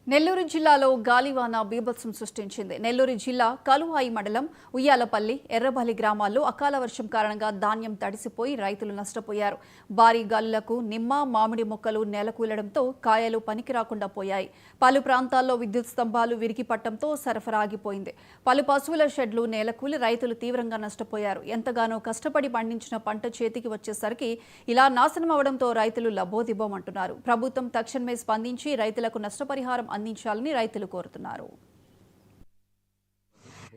నెల్లూరు జిల్లాలో గాలివాన బీభత్సం సృష్టించింది. నెల్లూరు జిల్లా కలువాయి మండలం ఉయ్యాలపల్లి, ఎర్రబలి గ్రామాల్లో అకాల వర్షం కారణంగా ధాన్యం తడిసిపోయి రైతులు నష్టపోయారు. భారీ గాలులకు నిమ్మ, మామిడి మొక్కలు నేలకూలడంతో కాయలు పనికిరాకుండా పోయాయి. పలు ప్రాంతాల్లో విద్యుత్ స్తంభాలు విరిగిపట్టడంతో సరఫరా ఆగిపోయింది. పలు పశువుల షెడ్లు నేలకూలి రైతులు తీవ్రంగా నష్టపోయారు. ఎంతగానో కష్టపడి పండించిన పంట చేతికి వచ్చేసరికి ఇలా నాశనం అవడంతో రైతులు లబోదిబోమంటున్నారు. ప్రభుత్వం తక్షణమే స్పందించి రైతులకు నష్టపరిహారం అందించాలని రైతులు కోరుతున్నారు.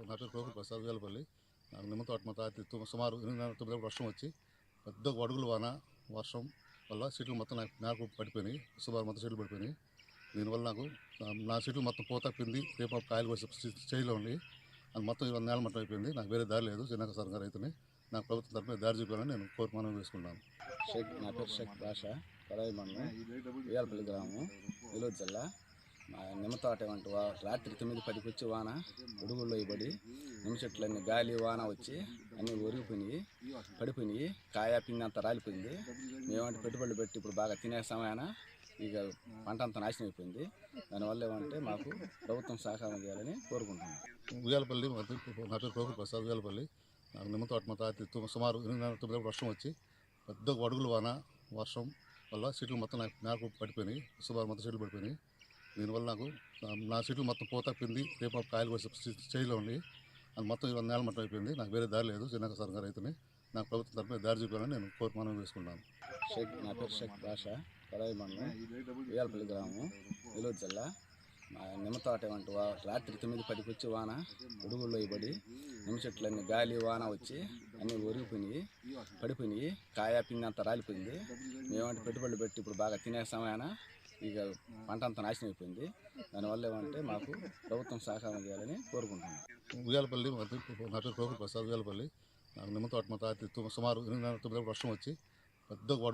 నా పేరు ప్రోకుల్ ప్రసాద్ వేలపల్లి. నాకు నిమ్మ తోట మా తాత సుమారు 8 వర్షం వచ్చి పెద్ద అడుగుల వాన వర్షం వల్ల సీట్లు మొత్తం నాకు పడిపోయినాయి. సుమారు మొత్తం సీట్లు పడిపోయినాయి. దీనివల్ల నా సీట్లు మొత్తం పూత పిండి రేపు కాయలు వచ్చే స్టేజ్లో ఉండి అది మొత్తం 20 నేల మట్టం అయిపోయింది. నాకు వేరే దారి లేదు. చిన్న సరంగా రైతుని నాకు ప్రభుత్వం తరఫున దారి చూపాలని నేను మనం వేసుకున్నాను. నా పేరు షేక్ భాషా, కడాయి మండలం, ఉయ్యాలపల్లి గ్రామం, నెల్లూరు జిల్లా. మా నిమ్మ తోట ఏమంటే రాత్రి 9-10కి వచ్చి వాన ఉడుగుల్లో పడి నిమ్మ చెట్లన్నీ గాలి వాన వచ్చి అన్నీ ఒరిగిపోయినాయి, పడిపోయినాయి. కాయ పిండి అంతా రాలిపోయింది. మేమంటే పెట్టుబడులు పెట్టి ఇప్పుడు బాగా తినే సమయాన ఇక పంట అంతా నాశనం అయిపోయింది. దానివల్ల ఏమంటే మాకు ప్రభుత్వం సహకారం చేయాలని కోరుకుంటున్నాం. ఉయ్యాలపల్లి నా పేరు ప్రోకుల్ ప్రసాద్ వేలపల్లి. నాకు నిమ్మ తోట మా తాత సుమారు 8 వర్షం వచ్చి పెద్ద అడుగుల వాన వర్షం వల్ల సీట్లు మొత్తం నాకు పడిపోయినాయి. సుమారు మొత్తం సీట్లు పడిపోయినాయి. దీనివల్ల నా సీట్లు మొత్తం పూత పిండి రేపు కాయలు వచ్చే స్టేజ్లో ఉండి అది మొత్తం 20 నేల మట్టం అయిపోయింది. నాకు వేరే దారి లేదు. చిన్న సరంగా రైతుని నాకు ప్రభుత్వం తరఫున దారి చూపాలని నేను మనం వేసుకున్నాను. నా పేరు షేక్ భాషా, కడాయి మండలం, ఉయ్యాలపల్లి గ్రామం, నెల్లూరు జిల్లా. మా నిమ్మ తోట ఏమంటే రాత్రి 9-10కి వచ్చి వాన ఉడుగుల్లో పడి నిమ్మ చెట్లన్నీ గాలి వాన వచ్చి అన్నీ ఒరిగిపోయినాయి, పడిపోయినాయి. కాయ పిండి అంతా రాలిపోయింది. మేమంటే పెట్టుబడులు పెట్టి ఇప్పుడు బాగా తినే సమయాన ఇక పంట అంతా నాశనం అయిపోయింది. దానివల్ల ఏమంటే మాకు ప్రభుత్వం సహకారం చేయాలని కోరుకుంటున్నాం. ఉయ్యాలపల్లి నా పేరు ప్రోకుల్ ప్రసాద్ వేలపల్లి. నాకు నిమ్మ తోట మా తాత సుమారు 8 వర్షం వచ్చి పెద్ద అడుగు